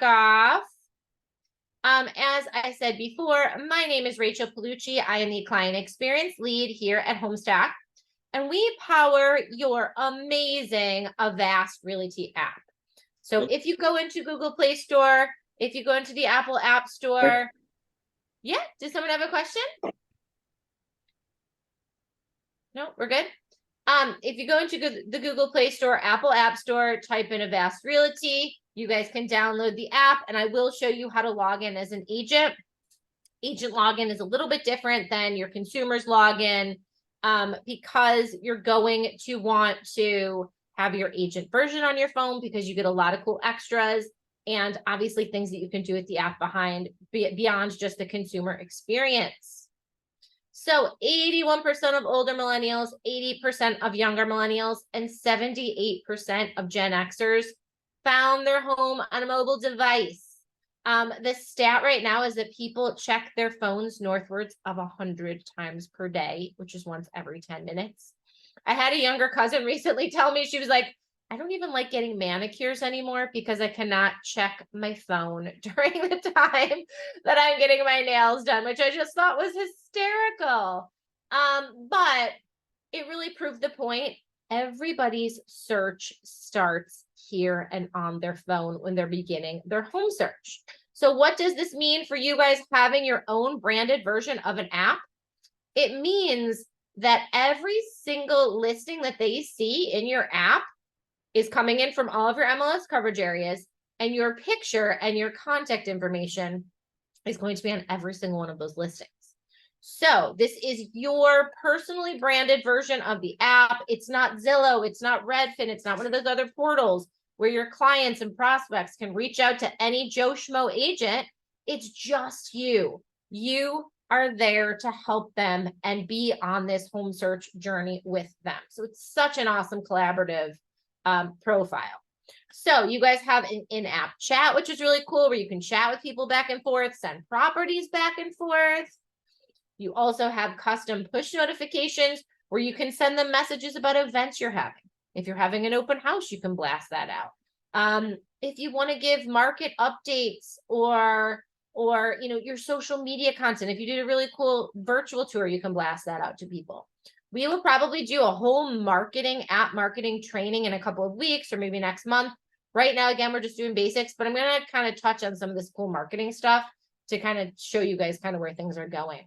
Off. As I said before, my name is Rachel Paolucci. I am the client experience lead here at Homestack, and we power your amazing Avast Realty app. So if you go into Google Play Store, if you go into the Apple App Store, yeah, does someone have a question? No, we're good. If you go into the Google Play Store, Apple App Store, type in Avast Realty, you guys can download the app, and I will show you how to log in as an agent. Agent login is a little bit different than your consumer's login because you're going to want to have your agent version on your phone because you get a lot of cool extras and obviously things that you can do with the app beyond just the consumer experience. So 81% of older millennials, 80% of younger millennials, and 78% of Gen Xers found their home on a mobile device. The stat right now is that people check their phones northwards of 100 times per day, which is once every 10 minutes. I had a younger cousin recently tell me, she was like, I don't even like getting manicures anymore because I cannot check my phone during the time that I'm getting my nails done, which I just thought was hysterical. But it really proved the point. Everybody's search starts here and on their phone when they're beginning their home search. So what does this mean for you guys having your own branded version of an app? It means that every single listing that they see in your app is coming in from all of your MLS coverage areas, and your picture and your contact information is going to be on every single one of those listings. So this is your personally branded version of the app. It's not Zillow, it's not Redfin, it's not one of those other portals where your clients and prospects can reach out to any Joe Schmo agent. It's just you. You are there to help them and be on this home search journey with them. So it's such an awesome collaborative profile. So you guys have an in-app chat, which is really cool, where you can chat with people back and forth, send properties back and forth. You also have custom push notifications where you can send them messages about events you're having. If you're having an open house, you can blast that out. If you want to give market updates or your social media content, if you did a really cool virtual tour, you can blast that out to people. We will probably do a whole app marketing training in a couple of weeks or maybe next month. Right now, again, we're just doing basics, but I'm going to kind of touch on some of this cool marketing stuff to kind of show you guys kind of where things are going.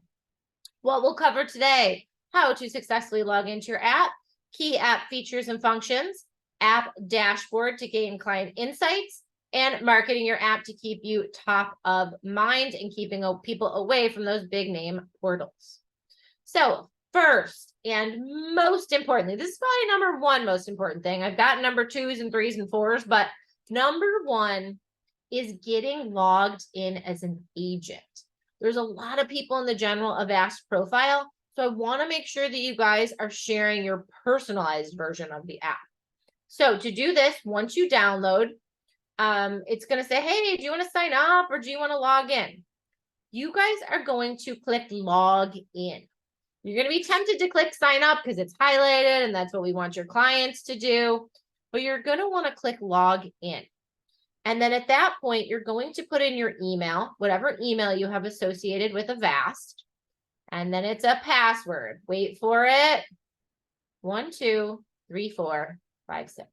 What we'll cover today: how to successfully log into your app, key app features and functions, app dashboard to gain client insights, and marketing your app to keep you top of mind and keeping people away from those big name portals. So first and most importantly, this is probably number one most important thing. I've got number 2s and 3s and 4s, but number one is getting logged in as an agent. There's a lot of people in the general Avast profile, so I want to make sure that you guys are sharing your personalized version of the app. So to do this, once you download, it's going to say, hey, do you want to sign up or do you want to log in? You guys are going to click log in. You're going to be tempted to click sign up because it's highlighted and that's what we want your clients to do, but you're going to want to click log in. And then at that point, you're going to put in your email, whatever email you have associated with Avast. And then it's a password. Wait for it. 1, 2, 3, 4, 5, 6.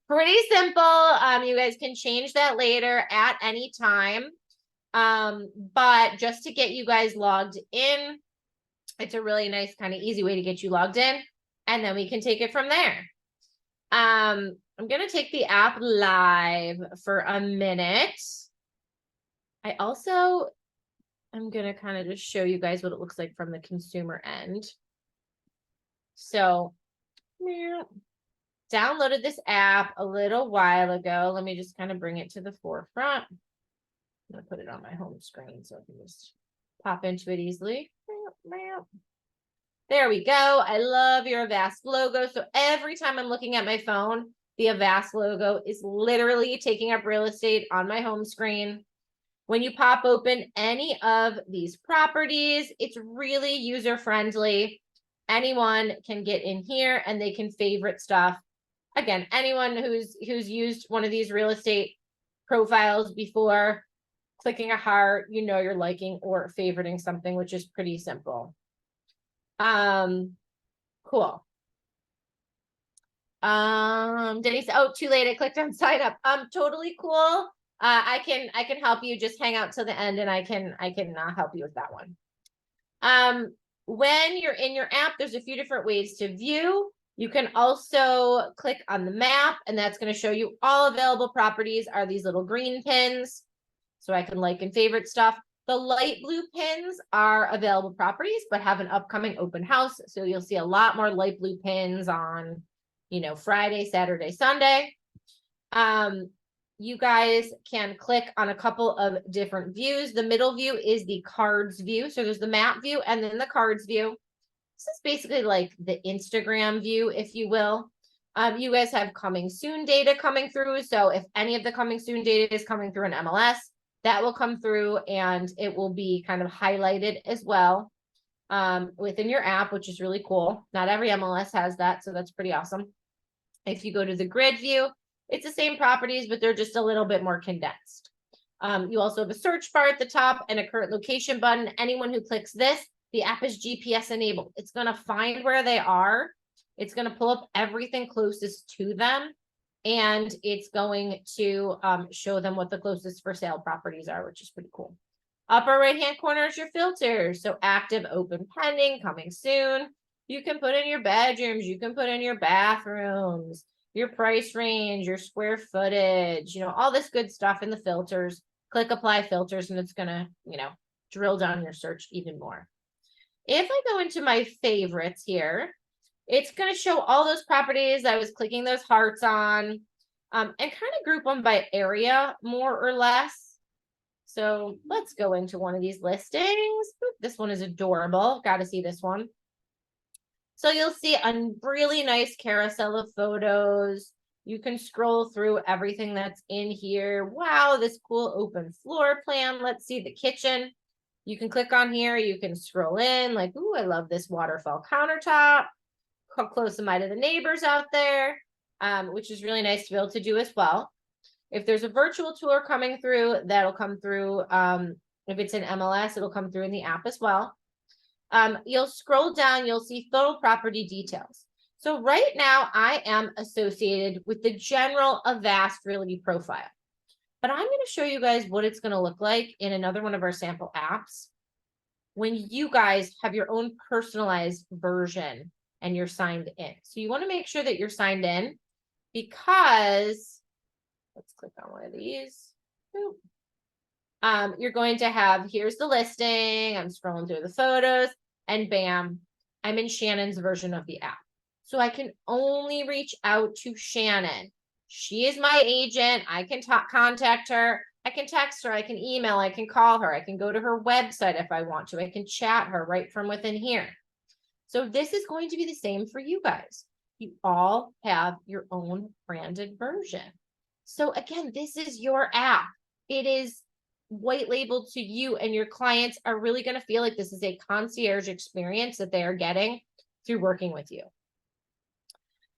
Pretty simple. You guys can change that later at any time. But just to get you guys logged in, it's a really nice kind of easy way to get you logged in. And then we can take it from there. I'm going to take the app live for a minute. I'm going to kind of just show you guys what it looks like from the consumer end. So, downloaded this app a little while ago. Let me just kind of bring it to the forefront. I'm going to put it on my home screen so I can just pop into it easily. There we go. I love your Avast logo. So every time I'm looking at my phone, the Avast logo is literally taking up real estate on my home screen. When you pop open any of these properties, it's really user-friendly. Anyone can get in here and they can favorite stuff. Again, anyone who's used one of these real estate profiles before clicking a heart, you know you're liking or favoriting something, which is pretty simple. Cool. Denise, oh, too late. I clicked on sign up. Totally cool. I can help you. Just hang out till the end and I can help you with that one. When you're in your app, there's a few different ways to view. You can also click on the map, and that's going to show you all available properties are these little green pins. So I can like and favorite stuff. The light blue pins are available properties, but have an upcoming open house. So you'll see a lot more light blue pins on, you know, Friday, Saturday, Sunday. You guys can click on a couple of different views. The middle view is the cards view. So there's the map view and then the cards view. This is basically like the Instagram view, if you will. You guys have coming soon data coming through. So if any of the coming soon data is coming through in MLS, that will come through and it will be kind of highlighted as well within your app, which is really cool. Not every MLS has that, so that's pretty awesome. If you go to the grid view, it's the same properties, but they're just a little bit more condensed. You also have a search bar at the top and a current location button. Anyone who clicks this, the app is GPS enabled. It's going to find where they are. It's going to pull up everything closest to them. And it's going to show them what the closest for sale properties are, which is pretty cool. Upper right-hand corner is your filters. So active, open, pending, coming soon. You can put in your bedrooms. You can put in your bathrooms, your price range, your square footage, you know, all this good stuff in the filters. Click apply filters and it's going to, you know, drill down your search even more. If I go into my favorites here, it's going to show all those properties I was clicking those hearts on and kind of group them by area more or less. So let's go into one of these listings. This one is adorable. Got to see this one. So you'll see a really nice carousel of photos. You can scroll through everything that's in here. Wow, this cool open floor plan. Let's see the kitchen. You can click on here. You can scroll in like, ooh, I love this waterfall countertop. How close am I to the neighbors out there, which is really nice to be able to do as well. If there's a virtual tour coming through, that'll come through. If it's in MLS, it'll come through in the app as well. You'll scroll down, you'll see photo property details. So right now I am associated with the general Avast Realty profile, but I'm going to show you guys what it's going to look like in another one of our sample apps when you guys have your own personalized version and you're signed in. So you want to make sure that you're signed in because let's click on one of these. You're going to have, here's the listing. I'm scrolling through the photos and bam, I'm in Shannon's version of the app. So I can only reach out to Shannon. She is my agent. I can contact her. I can text her. I can email. I can call her. I can go to her website if I want to. I can chat her right from within here. So this is going to be the same for you guys. You all have your own branded version. So again, this is your app. It is white labeled to you and your clients are really going to feel like this is a concierge experience that they are getting through working with you.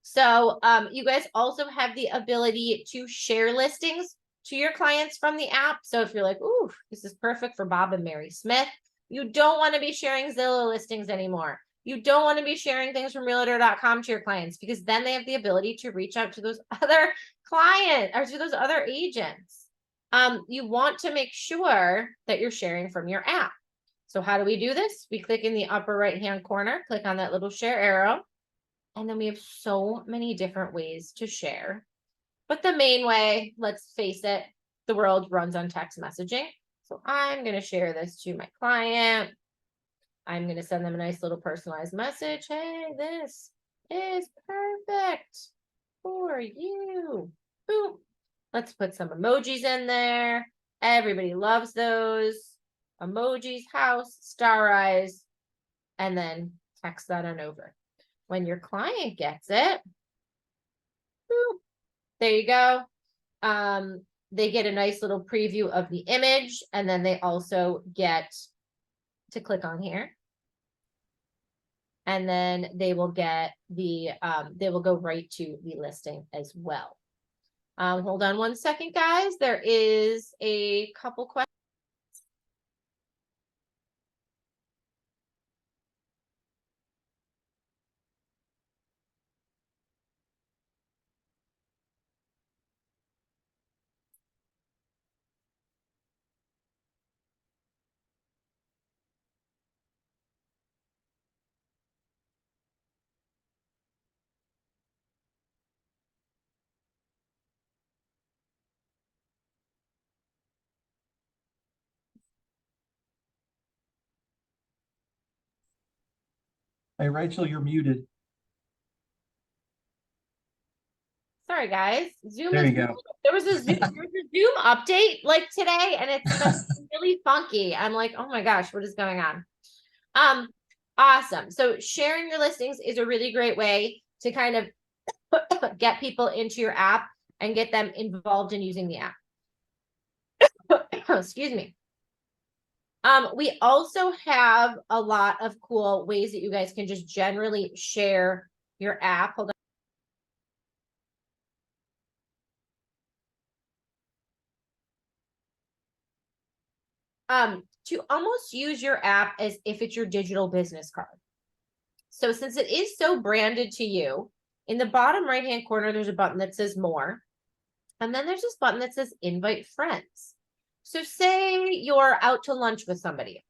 So you guys also have the ability to share listings to your clients from the app. So if you're like, ooh, this is perfect for Bob and Mary Smith, you don't want to be sharing Zillow listings anymore. You don't want to be sharing things from realtor.com to your clients because then they have the ability to reach out to those other clients or to those other agents. You want to make sure that you're sharing from your app. So how do we do this? We click in the upper right-hand corner, click on that little share arrow, and then we have so many different ways to share. But the main way, let's face it, the world runs on text messaging. So I'm going to share this to my client. I'm going to send them a nice little personalized message. Hey, this is perfect for you. Boom. Let's put some emojis in there. Everybody loves those. Emojis, house, star eyes, and then text that on over. When your client gets it, boom, there you go. They get a nice little preview of the image, and then they also get to click on here. And then they will get the, they will go right to the listing as well. Hold on one second, guys. There is a couple questions. Hey, Rachel, you're muted. Sorry, guys. Zoom There is you go. there was a Zoom update like today, and it's been really funky. I'm like, oh my gosh, what is going on? Um, awesome. So sharing your listings is a really great way to kind of get people into your app and get them involved in using the app. Excuse me. We also have a lot of cool ways that you guys can just generally share your app. Hold on. To almost use your app as if it's your digital business card. So since it is so branded to you, in the bottom right-hand corner, there's a button that says more. And then there's this button that says invite friends. So say you're out to lunch with somebody,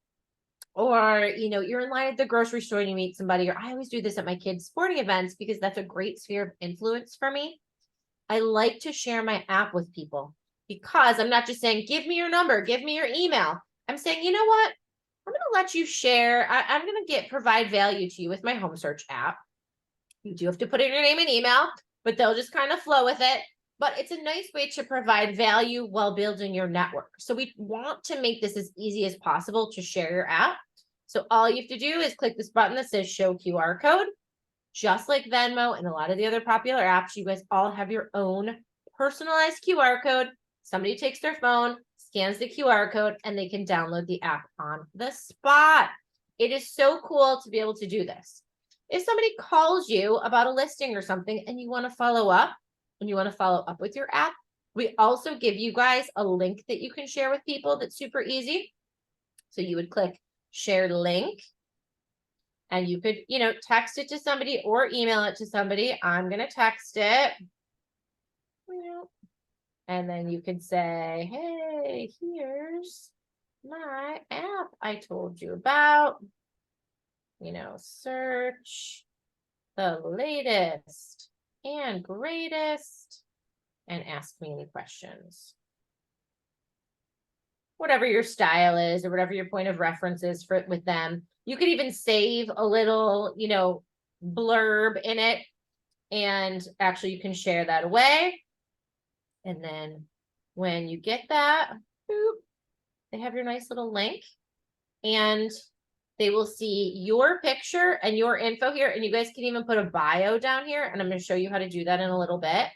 or you're in line at the grocery store and you meet somebody, or I always do this at my kids' sporting events because that's a great sphere of influence for me. I like to share my app with people because I'm not just saying, give me your number, give me your email. I'm saying, you know what? I'm going to let you share. I'm going to provide value to you with my home search app. You do have to put in your name and email, but they'll just kind of flow with it. But it's a nice way to provide value while building your network. So we want to make this as easy as possible to share your app. So all you have to do is click this button that says show QR code. Just like Venmo and a lot of the other popular apps, you guys all have your own personalized QR code. Somebody takes their phone, scans the QR code, and they can download the app on the spot. It is so cool to be able to do this. If somebody calls you about a listing or something and you want to follow up, with your app, we also give you guys a link that you can share with people that's super easy. So you would click share link, and you could, text it to somebody or email it to somebody. I'm going to text it. And then you could say, hey, here's my app I told you about. Search the latest and greatest and ask me any questions. Whatever your style is or whatever your point of reference is with them. You could even save a little, blurb in it, and actually you can share that away. And then when you get that, boop, they have your nice little link, and they will see your picture and your info here. And you guys can even put a bio down here. And I'm going to show you how to do that in a little bit.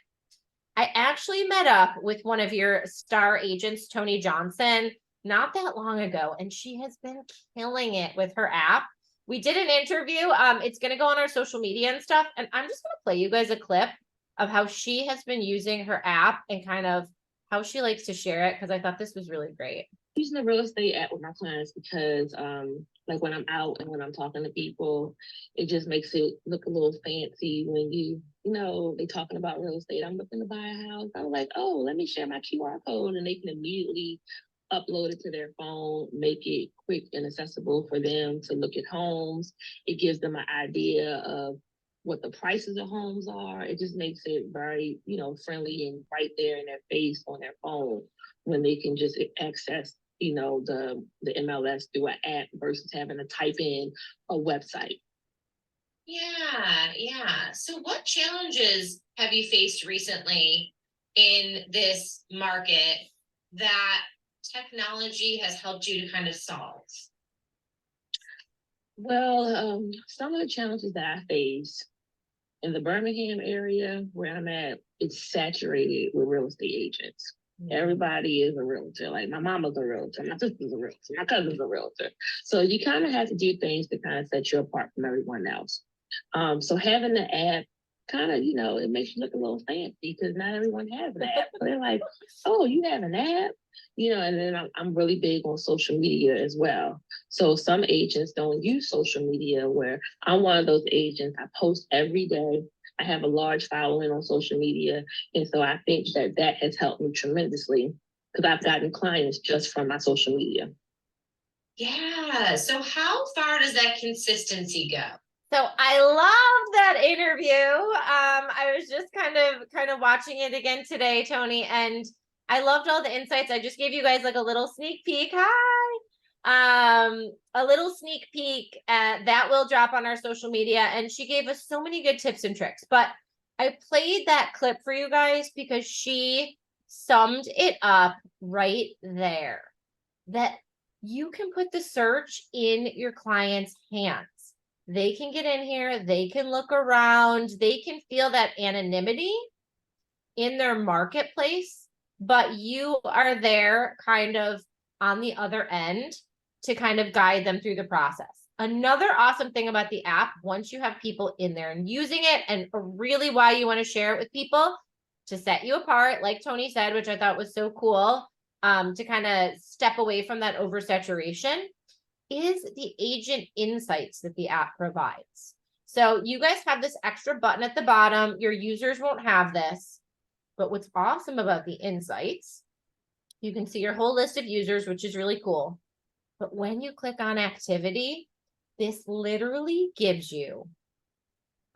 I actually met up with one of your star agents, Tony Johnson, not that long ago, and she has been killing it with her app. We did an interview. It's going to go on our social media and stuff. And I'm just going to play you guys a clip of how she has been using her app and kind of how she likes to share it, because I thought this was really great. Using the real estate app with my clients because like when I'm out and when I'm talking to people, it just makes it look a little fancy when they talking about real estate. I'm looking to buy a house. I'm like, oh, let me share my QR code, and they can immediately upload it to their phone, make it quick and accessible for them to look at homes. It gives them an idea of what the prices of homes are. It just makes it very, friendly and right there in their face on their phone when they can just access the MLS through an app versus having to type in a website. Yeah. So what challenges have you faced recently in this market that technology has helped you to kind of solve? Well, some of the challenges that I face in the Birmingham area where I'm at, it's saturated with real estate agents. Everybody is a realtor. Like my mama's a realtor, my sister's a realtor, my cousin's a realtor. So you kind of have to do things to kind of set you apart from everyone else. So having the app kind of, it makes you look a little fancy because not everyone has an app. So they're like, oh, you have an app? And then I'm really big on social media as well. So some agents don't use social media, where I'm one of those agents. I post every day. I have a large following on social media. And so I think that has helped me tremendously because I've gotten clients just from my social media. Yeah. So how far does that consistency go? So I love that interview. I was just kind of watching it again today, Tony, and I loved all the insights. I just gave you guys like a little sneak peek. Hi. A little sneak peek that will drop on our social media, and she gave us so many good tips and tricks. But I played that clip for you guys because she summed it up right there. That you can put the search in your client's hands. They can get in here, they can look around, they can feel that anonymity in their marketplace, but you are there kind of on the other end to kind of guide them through the process. Another awesome thing about the app, once you have people in there and using it, and really why you want to share it with people to set you apart, like Tony said, which I thought was so cool, to kind of step away from that oversaturation, is the agent insights that the app provides. So you guys have this extra button at the bottom. Your users won't have this, but what's awesome about the insights, you can see your whole list of users, which is really cool. But when you click on activity, this literally gives you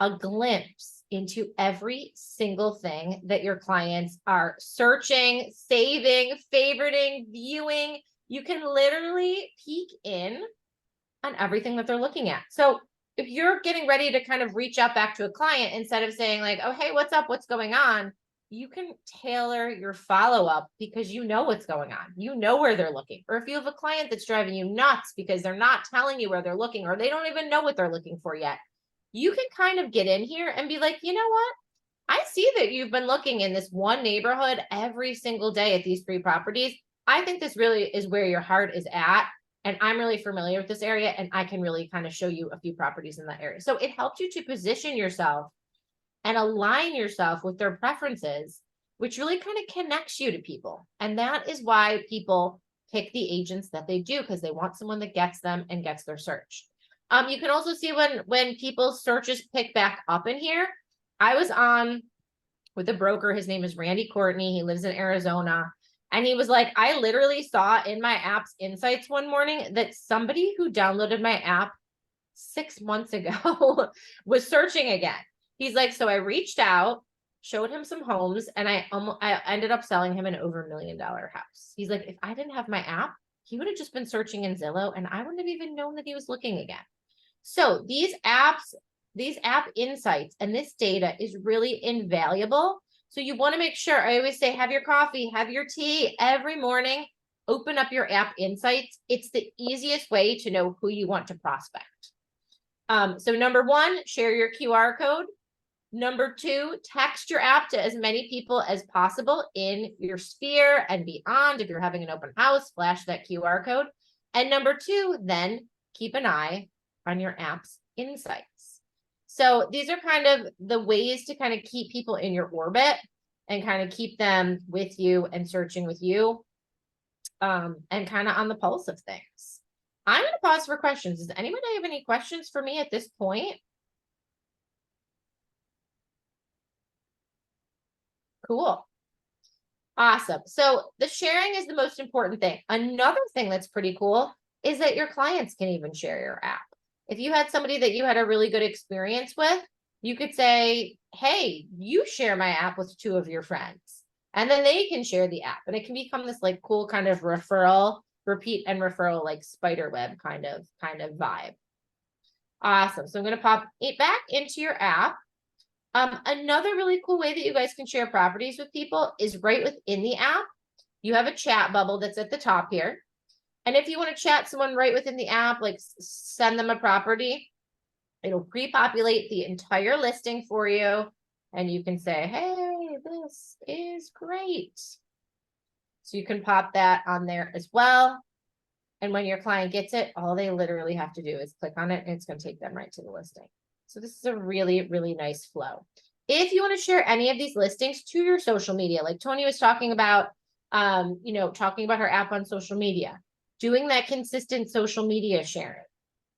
a glimpse into every single thing that your clients are searching, saving, favoriting, viewing. You can literally peek in on everything that they're looking at. So if you're getting ready to kind of reach out back to a client, instead of saying like, oh, hey, what's up? What's going on? You can tailor your follow-up because you know what's going on. You know where they're looking. Or if you have a client that's driving you nuts because they're not telling you where they're looking, or they don't even know what they're looking for yet, you can kind of get in here and be like, you know what? I see that you've been looking in this one neighborhood every single day at these 3 properties. I think this really is where your heart is at. And I'm really familiar with this area, and I can really kind of show you a few properties in that area. So it helps you to position yourself and align yourself with their preferences, which really kind of connects you to people. And that is why people pick the agents that they do, because they want someone that gets them and gets their search. You can also see when people's searches pick back up in here. I was on with a broker. His name is Randy Courtney. He lives in Arizona. And he was like, I literally saw in my app's insights one morning that somebody who downloaded my app 6 months ago was searching again. He's like, so I reached out, showed him some homes, and I ended up selling him an over $1 million house. He's like, if I didn't have my app, he would have just been searching in Zillow, and I wouldn't have even known that he was looking again. So these app insights and this data is really invaluable. So you want to make sure, I always say, have your coffee, have your tea every morning, open up your app insights. It's the easiest way to know who you want to prospect. So number 1, share your QR code. Number 2, text your app to as many people as possible in your sphere and beyond. If you're having an open house, flash that QR code. And number 2, then keep an eye on your app's insights. So these are kind of the ways to kind of keep people in your orbit and kind of keep them with you and searching with you, and kind of on the pulse of things. I'm going to pause for questions. Does anybody have any questions for me at this point? Cool. Awesome. So the sharing is the most important thing. Another thing that's pretty cool is that your clients can even share your app. If you had somebody that you had a really good experience with, you could say, hey, you share my app with 2 of your friends, and then they can share the app, and it can become this like cool kind of referral, repeat and referral, like spider web kind of vibe. Awesome. So I'm going to pop it back into your app. Another really cool way that you guys can share properties with people is right within the app. You have a chat bubble that's at the top here. And if you want to chat someone right within the app, like send them a property, it'll pre-populate the entire listing for you. And you can say, hey, this is great. So you can pop that on there as well. And when your client gets it, all they literally have to do is click on it, and it's going to take them right to the listing. So this is a really, really nice flow. If you want to share any of these listings to your social media, like Tony was talking about, talking about her app on social media, doing that consistent social media sharing.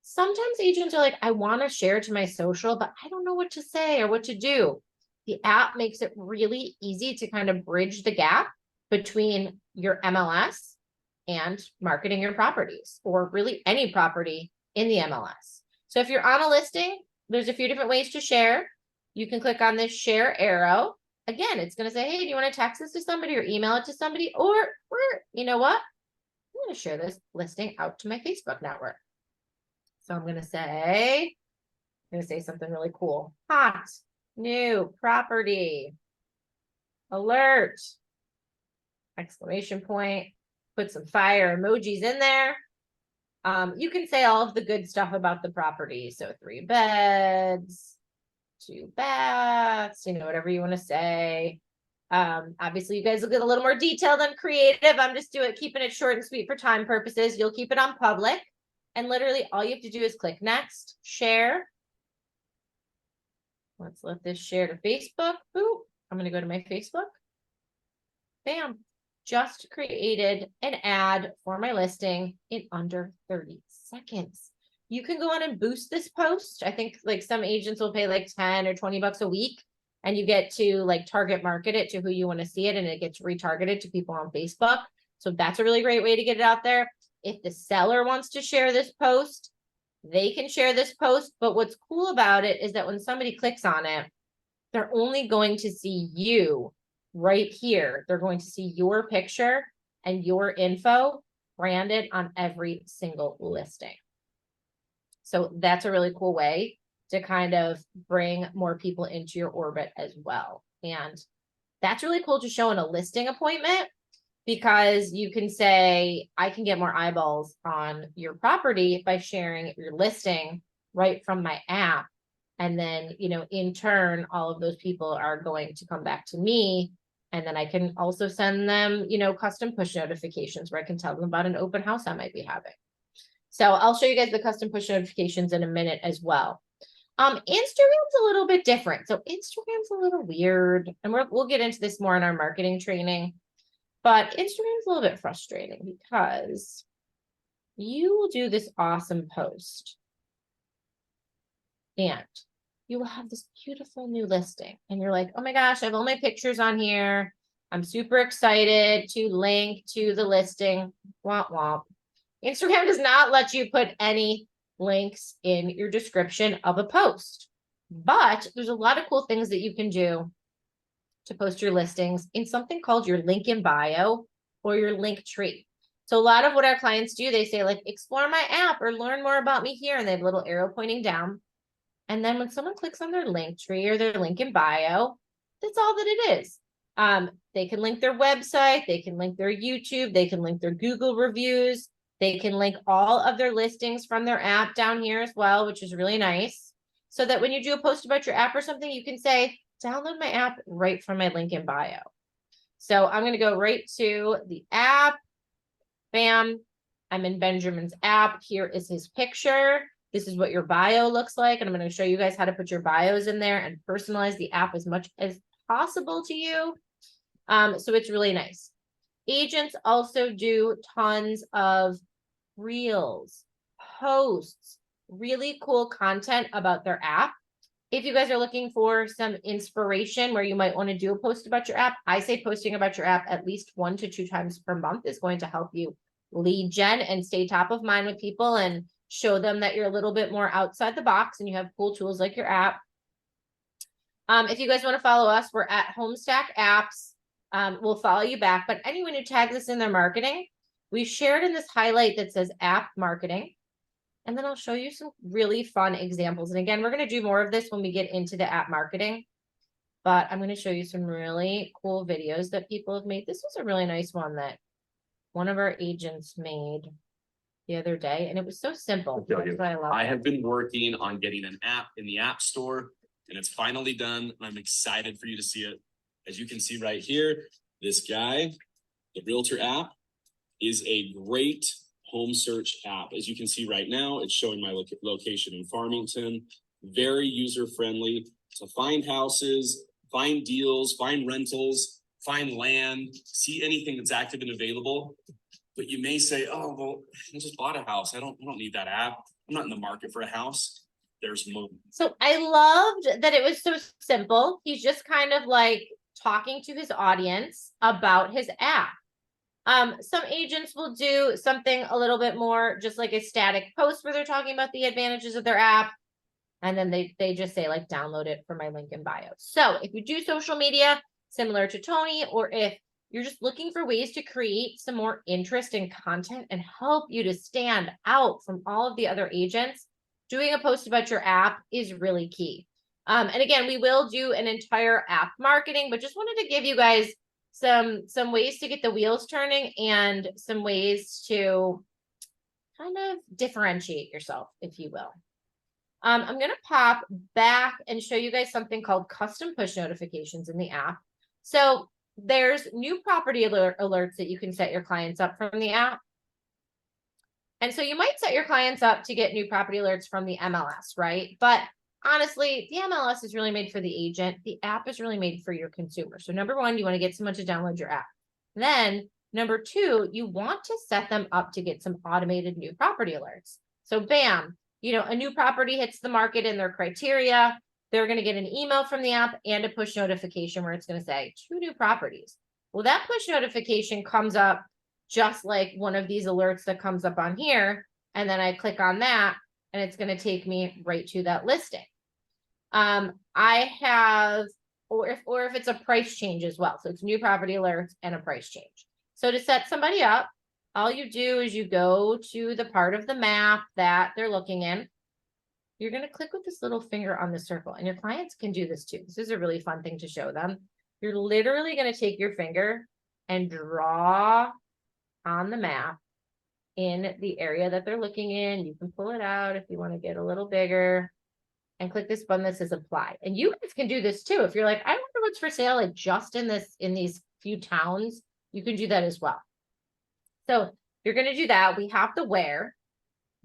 Sometimes agents are like, I want to share to my social, but I don't know what to say or what to do. The app makes it really easy to kind of bridge the gap between your MLS and marketing your properties, or really any property in the MLS. So if you're on a listing, there's a few different ways to share. You can click on this share arrow. Again, it's going to say, hey, do you want to text this to somebody or email it to somebody? Or you know what? I'm going to share this listing out to my Facebook network. So I'm going to say something really cool. Hot new property alert, exclamation point, put some fire emojis in there. You can say all of the good stuff about the property. So 3 beds, 2 baths, whatever you want to say. Obviously you guys will get a little more detailed and creative. I'm just keeping it short and sweet for time purposes. You'll keep it on public, and literally all you have to do is click next, share. Let's let this share to Facebook. Boop. I'm going to go to my Facebook. Bam. Just created an ad for my listing in under 30 seconds. You can go on and boost this post. I think like some agents will pay like 10 or 20 bucks a week, and you get to like target market it to who you want to see it, and it gets retargeted to people on Facebook. So that's a really great way to get it out there. If the seller wants to share this post, they can share this post. But what's cool about it is that when somebody clicks on it, they're only going to see you right here. They're going to see your picture and your info branded on every single listing. So that's a really cool way to kind of bring more people into your orbit as well. And that's really cool to show in a listing appointment, because you can say, I can get more eyeballs on your property by sharing your listing right from my app. And then, in turn, all of those people are going to come back to me. And then I can also send them, custom push notifications where I can tell them about an open house I might be having. So I'll show you guys the custom push notifications in a minute as well. Instagram's a little bit different. So Instagram's a little weird, and we'll get into this more in our marketing training. But Instagram's a little bit frustrating because you will do this awesome post and you will have this beautiful new listing. And you're like, oh my gosh, I have all my pictures on here. I'm super excited to link to the listing. Womp womp. Instagram does not let you put any links in your description of a post. But there's a lot of cool things that you can do to post your listings in something called your link in bio or your link tree. So a lot of what our clients do, they say like, explore my app or learn more about me here. And they have a little arrow pointing down. And then when someone clicks on their link tree or their link in bio, that's all that it is. They can link their website, they can link their YouTube, they can link their Google reviews, they can link all of their listings from their app down here as well, which is really nice. So that when you do a post about your app or something, you can say, download my app right from my link in bio. So I'm going to go right to the app. Bam. I'm in Benjamin's app. Here is his picture. This is what your bio looks like. And I'm going to show you guys how to put your bios in there and personalize the app as much as possible to you. So it's really nice. Agents also do tons of reels, posts, really cool content about their app. If you guys are looking for some inspiration where you might want to do a post about your app, I say posting about your app at least 1 to 2 times per month is going to help you lead gen and stay top of mind with people and show them that you're a little bit more outside the box and you have cool tools like your app. If you guys want to follow us, we're at Homestack Apps. We'll follow you back, but anyone who tags us in their marketing, we shared in this highlight that says app marketing. And then I'll show you some really fun examples. And again, we're going to do more of this when we get into the app marketing, but I'm going to show you some really cool videos that people have made. This was a really nice one that one of our agents made the other day, and it was so simple. That's what I love. I have been working on getting an app in the App Store, and it's finally done. And I'm excited for you to see it. As you can see right here, this guy, the Realtor app, is a great home search app. As you can see right now, it's showing my location in Farmington. Very user friendly. to find houses, find deals, find rentals, find land, see anything that's active and available. But you may say, oh, well, I just bought a house. I don't need that app. I'm not in the market for a house. There's more. So I loved that it was so simple. He's just kind of like talking to his audience about his app. Some agents will do something a little bit more, just like a static post where they're talking about the advantages of their app. And then they just say like, download it from my link in bio. So if you do social media, similar to Tony, or if you're just looking for ways to create some more interest in content and help you to stand out from all of the other agents, doing a post about your app is really key. And again, we will do an entire app marketing, but just wanted to give you guys some ways to get the wheels turning and some ways to kind of differentiate yourself, if you will. I'm going to pop back and show you guys something called custom push notifications in the app. So there's new property alerts that you can set your clients up from the app. And so you might set your clients up to get new property alerts from the MLS, right? But honestly, the MLS is really made for the agent. The app is really made for your consumer. So number one, you want to get someone to download your app. Then number two, you want to set them up to get some automated new property alerts. So bam, a new property hits the market in their criteria. They're going to get an email from the app and a push notification where it's going to say 2 new properties. Well, that push notification comes up just like one of these alerts that comes up on here. And then I click on that and it's going to take me right to that listing. I have, or if it's a price change as well. So it's new property alerts and a price change. So to set somebody up, all you do is you go to the part of the map that they're looking in. You're going to click with this little finger on the circle, and your clients can do this too. This is a really fun thing to show them. You're literally going to take your finger and draw on the map in the area that they're looking in. You can pull it out if you want to get a little bigger and click this button that says apply. And you guys can do this too. If you're like, I wonder what's for sale, like just in these few towns, you can do that as well. So you're going to do that. We have the where.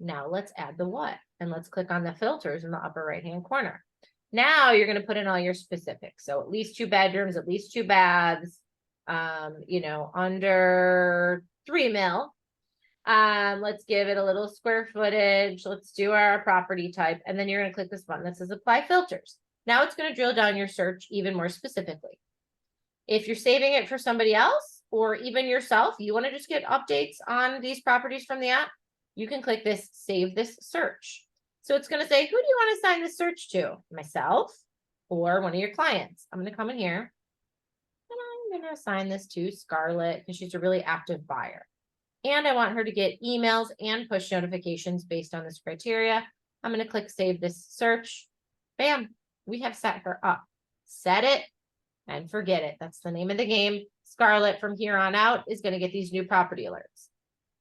Now let's add the what, and let's click on the filters in the upper right-hand corner. Now you're going to put in all your specifics. So at least 2 bedrooms, at least 2 baths, under 3 mil. Let's give it a little square footage. Let's do our property type. And then you're going to click this button that says apply filters. Now it's going to drill down your search even more specifically. If you're saving it for somebody else or even yourself, you want to just get updates on these properties from the app, you can click this save this search. So it's going to say, who do you want to assign this search to? Myself or one of your clients? I'm going to come in here and I'm going to assign this to Scarlett because she's a really active buyer. And I want her to get emails and push notifications based on this criteria. I'm going to click save this search. Bam, we have set her up. Set it and forget it. That's the name of the game. Scarlett from here on out is going to get these new property alerts.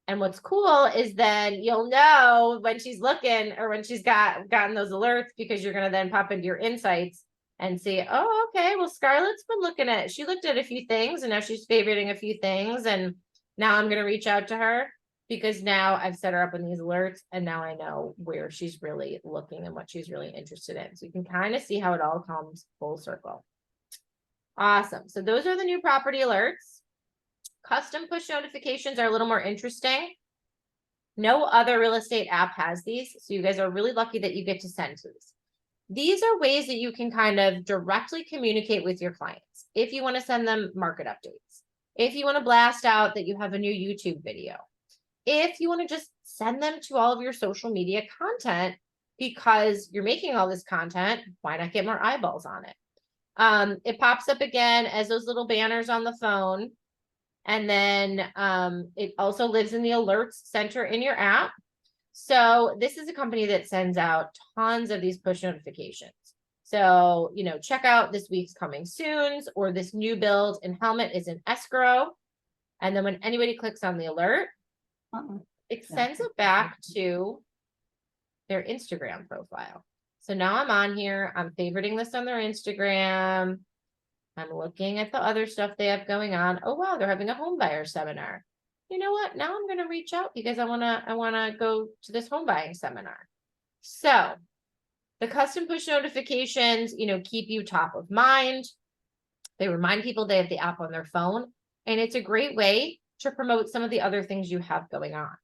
And what's cool is then you'll know when she's looking or when she's gotten those alerts, because you're going to then pop into your insights and see, oh, okay, well, Scarlett's been she looked at a few things and now she's favoriting a few things. And now I'm going to reach out to her because now I've set her up in these alerts and now I know where she's really looking and what she's really interested in. So you can kind of see how it all comes full circle. Awesome. So those are the new property alerts. Custom push notifications are a little more interesting. No other real estate app has these. So you guys are really lucky that you get to send these. These are ways that you can kind of directly communicate with your clients. If you want to send them market updates, if you want to blast out that you have a new YouTube video, if you want to just send them to all of your social media content because you're making all this content, why not get more eyeballs on it? It pops up again as those little banners on the phone. And then it also lives in the alerts center in your app. So this is a company that sends out tons of these push notifications. So, check out this week's coming soons, or this new build and helmet is in escrow. And then when anybody clicks on the alert, it sends it back to their Instagram profile. So now I'm on here, I'm favoriting this on their Instagram. I'm looking at the other stuff they have going on. Oh, wow, they're having a home buyer seminar. You know what? Now I'm going to reach out because I want to go to this home buying seminar. So The custom push notifications, keep you top of mind. They remind people they have the app on their phone, and it's a great way to promote some of the other things you have going on.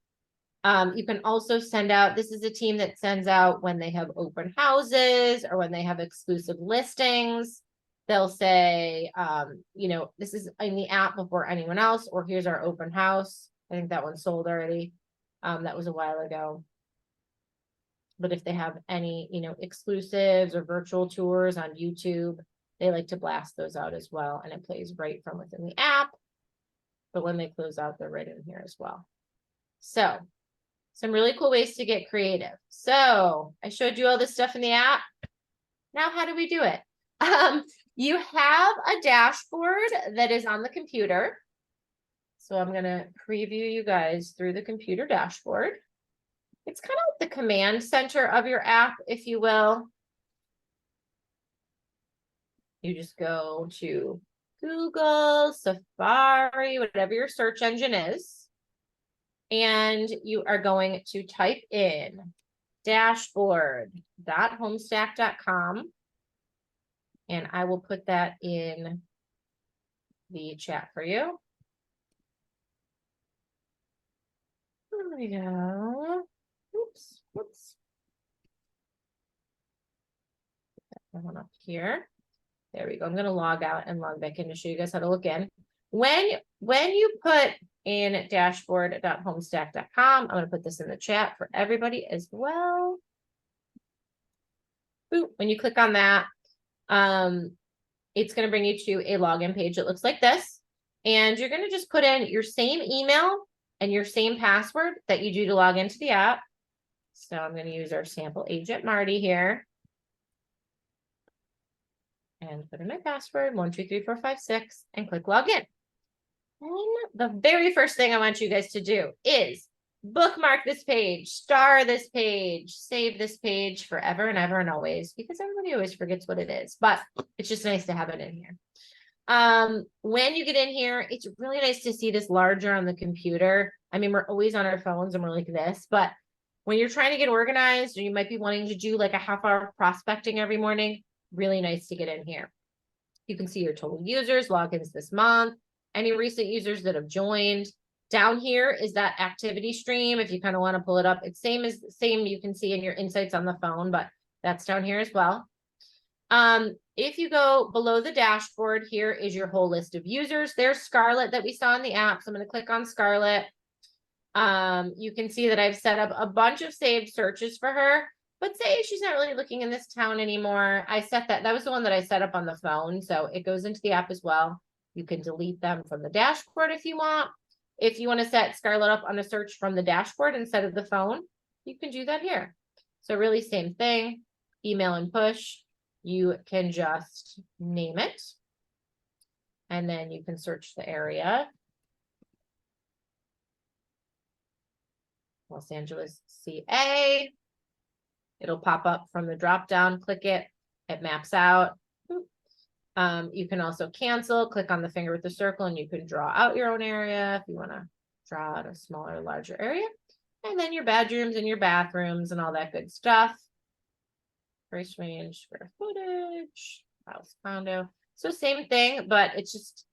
You can also send out, this is a team that sends out when they have open houses or when they have exclusive listings. They'll say, this is in the app before anyone else, or here's our open house. I think that one sold already. That was a while ago. But if they have any, exclusives or virtual tours on YouTube, they like to blast those out as well. And it plays right from within the app. But when they close out, they're right in here as well. So some really cool ways to get creative. So I showed you all this stuff in the app. Now, how do we do it? You have a dashboard that is on the computer. So I'm going to preview you guys through the computer dashboard. It's kind of like the command center of your app, if you will. You just go to Google, Safari, whatever your search engine is. And you are going to type in dashboard.homestack.com. And I will put that in the chat for you. There we go. Oops, whoops. Put that one up here. There we go. I'm going to log out and log back in to show you guys how to look in. When you put in dashboard.homestack.com, I'm going to put this in the chat for everybody as well. Boop. When you click on that, it's going to bring you to a login page that looks like this. And you're going to just put in your same email and your same password that you do to log into the app. So I'm going to use our sample agent Marty here. And put in my password, 123456, and click login. And the very first thing I want you guys to do is bookmark this page, star this page, save this page forever and ever and always, because everybody always forgets what it is, but it's just nice to have it in here. When you get in here, it's really nice to see this larger on the computer. I mean, we're always on our phones and we're like this, but when you're trying to get organized, or you might be wanting to do like a half-hour prospecting every morning, really nice to get in here. You can see your total users, logins this month, any recent users that have joined. Down here is that activity stream. If you kind of want to pull it up, it's same you can see in your insights on the phone, but that's down here as well. If you go below the dashboard, here is your whole list of users. There's Scarlett that we saw in the app. So I'm going to click on Scarlett. You can see that I've set up a bunch of saved searches for her, but say she's not really looking in this town anymore. I set that was the one that I set up on the phone. So it goes into the app as well. You can delete them from the dashboard if you want. If you want to set Scarlett up on a search from the dashboard instead of the phone, you can do that here. So really same thing, email and push. You can just name it. And then you can search the area. Los Angeles, CA. It'll pop up from the drop down, click it, it maps out. You can also cancel, click on the finger with the circle, and you can draw out your own area if you want to draw out a smaller, larger area. And then your bedrooms and your bathrooms and all that good stuff. Price range, square footage, house, condo. So same thing, but it's just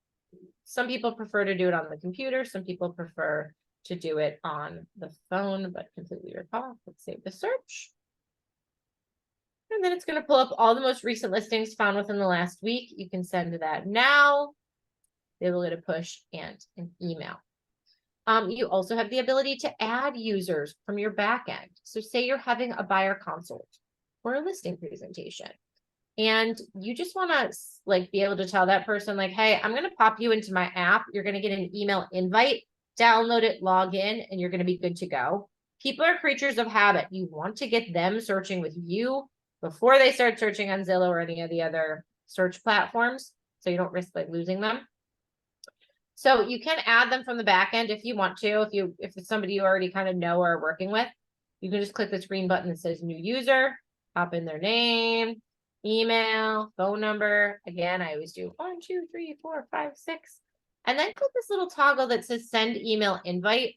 some people prefer to do it on the computer. Some people prefer to do it on the phone, but completely your call. Let's save the search. And then it's going to pull up all the most recent listings found within the last week. You can send that now. They will get a push and an email. You also have the ability to add users from your back end. So say you're having a buyer consult or a listing presentation, and you just want to be able to tell that person hey, I'm going to pop you into my app. You're going to get an email invite, download it, log in, and you're going to be good to go. People are creatures of habit. You want to get them searching with you before they start searching on Zillow or any of the other search platforms, so you don't risk losing them. So you can add them from the back end if you want to. If it's somebody you already kind of know or are working with, you can just click this green button that says new user, pop in their name, email, phone number. Again, I always do 1, 2, 3, 4, 5, 6, and then click this little toggle that says send email invite.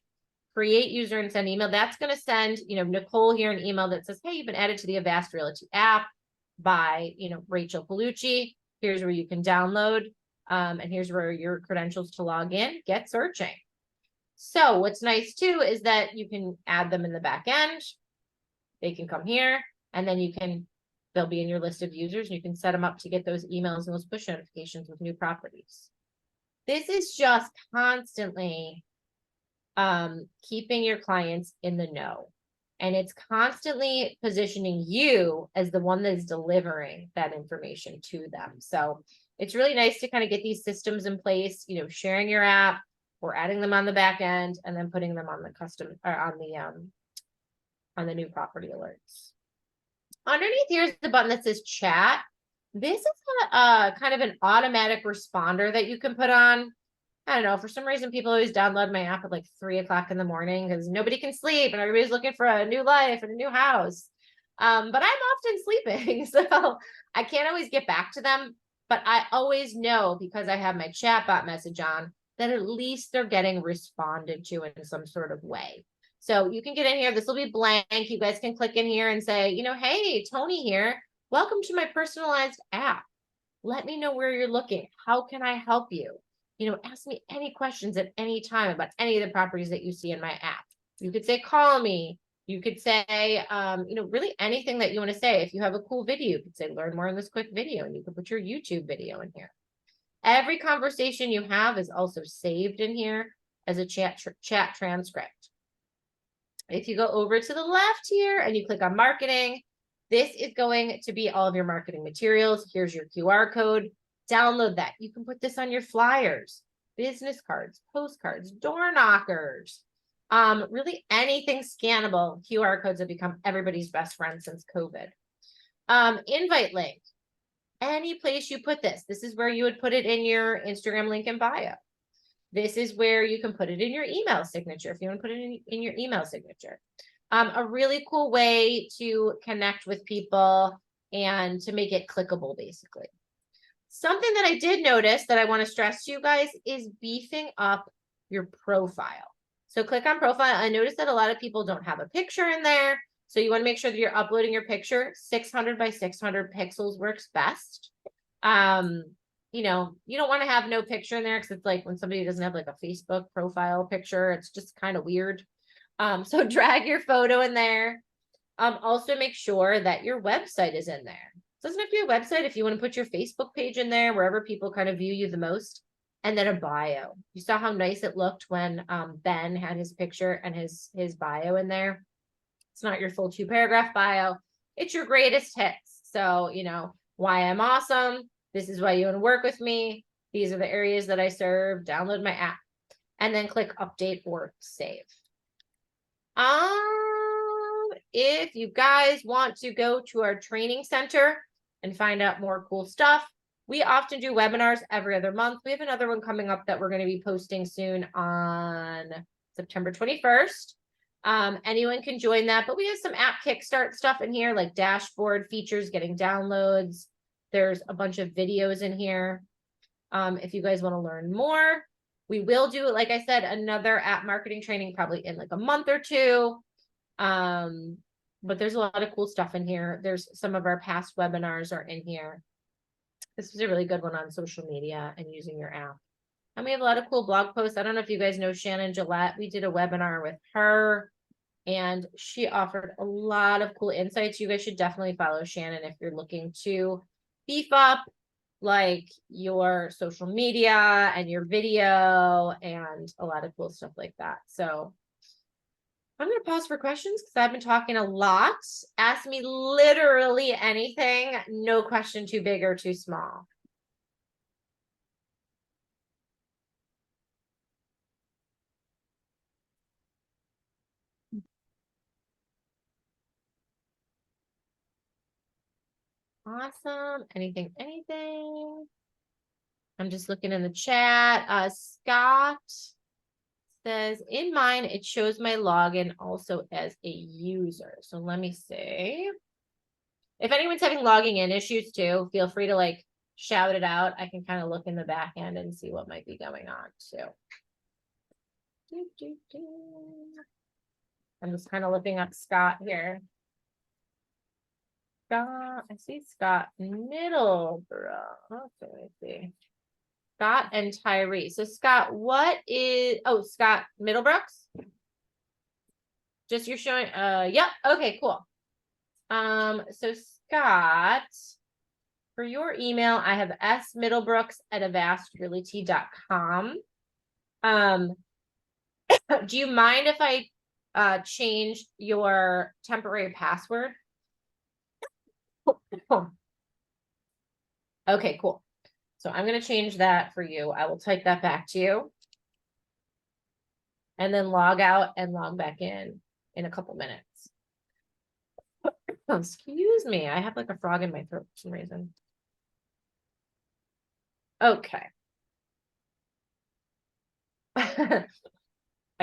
create user and send email. That's going to send, Nicole here an email that says, hey, you've been added to the Avast Realty app by, Rachel Paolucci. Here's where you can download. And here's where your credentials to log in, get searching. So what's nice too is that you can add them in the back end. They can come here and then they'll be in your list of users and you can set them up to get those emails and those push notifications with new properties. This is just constantly keeping your clients in the know. And it's constantly positioning you as the one that is delivering that information to them. So it's really nice to kind of get these systems in place, sharing your app or adding them on the back end and then putting them on the custom or on the new property alerts. Underneath here is the button that says chat. This is kind of an automatic responder that you can put on. I don't know, for some reason, people always download my app at like 3 o'clock in the morning because nobody can sleep and everybody's looking for a new life and a new house. But I'm often sleeping, so I can't always get back to them. But I always know because I have my chatbot message on that at least they're getting responded to in some sort of way. So you can get in here. This will be blank. You guys can click in here and say, hey, Tony here. Welcome to my personalized app. Let me know where you're looking. How can I help you? Ask me any questions at any time about any of the properties that you see in my app. You could say, call me. You could say, really anything that you want to say. If you have a cool video, you could say, learn more in this quick video, and you could put your YouTube video in here. Every conversation you have is also saved in here as a chat transcript. If you go over to the left here and you click on marketing, this is going to be all of your marketing materials. Here's your QR code. Download that. You can put this on your flyers, business cards, postcards, door knockers, really anything scannable. QR codes have become everybody's best friend since COVID. Invite link. Any place you put this. This is where you would put it in your Instagram link in bio. This is where you can put it in your email signature if you want to put it in your email signature. A really cool way to connect with people and to make it clickable, basically. Something that I did notice that I want to stress to you guys is beefing up your profile. So click on profile. I noticed that a lot of people don't have a picture in there. So you want to make sure that you're uploading your picture. 600 by 600 pixels works best. You don't want to have no picture in there because it's like when somebody doesn't have like a Facebook profile picture, it's just kind of weird. So drag your photo in there. Also make sure that your website is in there. Doesn't have to be a website if you want to put your Facebook page in there, wherever people kind of view you the most, and then a bio. You saw how nice it looked when Ben had his picture and his bio in there. It's not your full 2-paragraph bio. It's your greatest hits. So, why I'm awesome. This is why you want to work with me. These are the areas that I serve. Download my app and then click update or save. If you guys want to go to our training center and find out more cool stuff, we often do webinars every other month. We have another one coming up that we're going to be posting soon on September 21st. Anyone can join that, but we have some app kickstart stuff in here, like dashboard features, getting downloads. There's a bunch of videos in here. If you guys want to learn more, we will do, like I said, another app marketing training probably in like a month or two. But there's a lot of cool stuff in here. There's some of our past webinars are in here. This was a really good one on social media and using your app. And we have a lot of cool blog posts. I don't know if you guys know Shannon Gillette. We did a webinar with her and she offered a lot of cool insights. You guys should definitely follow Shannon if you're looking to beef up like your social media and your video and a lot of cool stuff like that. So I'm going to pause for questions because I've been talking a lot. Ask me literally anything. No question too big or too small. Awesome. Anything? I'm just looking in the chat. Scott says, in mine, it shows my login also as a user. So let me see. If anyone's having logging in issues too, feel free to like shout it out. I can kind of look in the back end and see what might be going on too. I'm just kind of looking up Scott here. Scott, I see Scott Middlebrook. Okay, let me see. Scott and Tyree. So Scott, what is, oh, Scott Middlebrooks? Just you're showing, yep, okay, cool. So Scott, for your email, I have smiddlebrooks@avastrealty.com. Do you mind if I change your temporary password? Okay, cool. So I'm going to change that for you. I will type that back to you. And then log out and log back in a couple minutes. Oh, excuse me. I have like a frog in my throat for some reason. Okay. I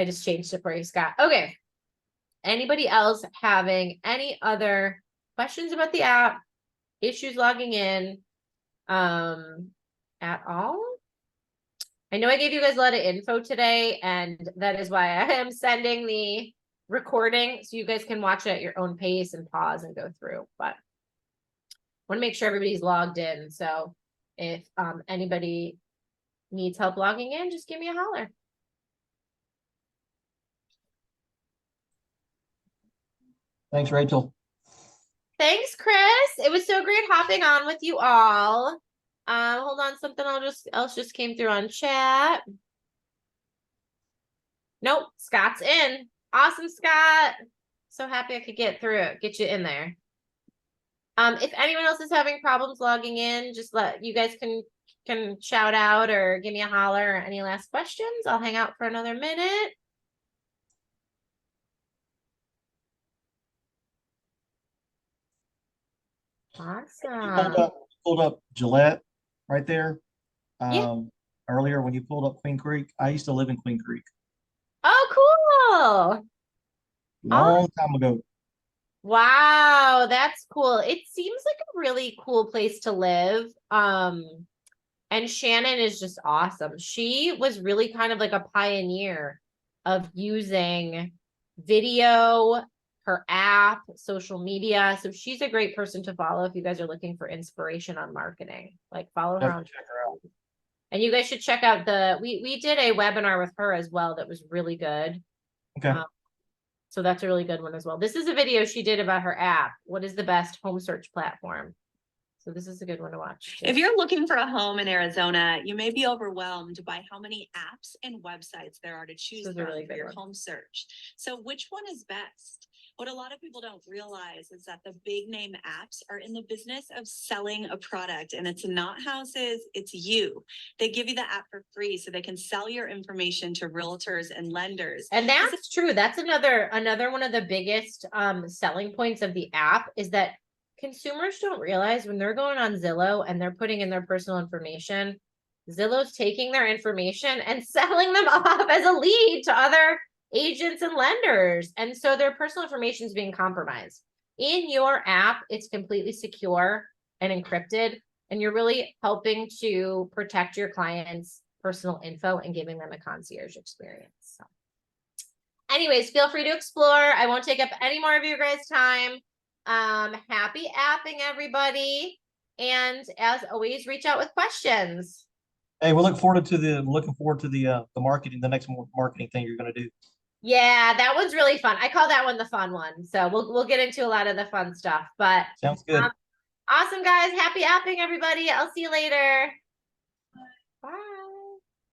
just changed it for you, Scott. Okay. Anybody else having any other questions about the app, issues logging in, at all? I know I gave you guys a lot of info today, and that is why I am sending the recording so you guys can watch it at your own pace and pause and go through. But I want to make sure everybody's logged in. So if anybody needs help logging in, just give me a holler. Thanks, Rachel. Thanks, Chris. It was so great hopping on with you all. Hold on, something else just came through on chat. Nope, Scott's in. Awesome, Scott. So happy I could get you in there. If anyone else is having problems logging in, just let you guys can shout out or give me a holler or any last questions. I'll hang out for another minute. Awesome. Pulled up Gillette right there. Yeah. Earlier when you pulled up Queen Creek, I used to live in Queen Creek Oh, cool. long time ago. Wow, that's cool. It seems like a really cool place to live. And Shannon is just awesome. She was really kind of like a pioneer of using video, her app, social media. So she's a great person to follow if you guys are looking for inspiration on marketing. Like follow her on. Check her out. And you guys should check out we did a webinar with her as well that was really good. Okay. So that's a really good one as well. This is a video she did about her app. What is the best home search platform? So this is a good one to watch. If you're looking for a home in Arizona, you may be overwhelmed by how many apps and websites there are to choose This is a from really for good your one. home search. So which one is best? What a lot of people don't realize is that the big name apps are in the business of selling a product, and it's not houses, it's you. They give you the app for free so they can sell your information to realtors and lenders. And that's true. That's another one of the biggest selling points of the app is that consumers don't realize when they're going on Zillow and they're putting in their personal information, Zillow's taking their information and selling them off as a lead to other agents and lenders. And so their personal information is being compromised. In your app, it's completely secure and encrypted, and you're really helping to protect your clients' personal info and giving them a concierge experience. So anyways, feel free to explore. I won't take up any more of your guys' time. Happy apping, everybody. And as always, reach out with questions. Hey, we're looking forward to the marketing, the next marketing thing you're going to do. Yeah, that one's really fun. I call that one the fun one. So we'll get into a lot of the fun stuff. But Sounds good. Awesome, guys. Happy apping, everybody. I'll see you later. Bye.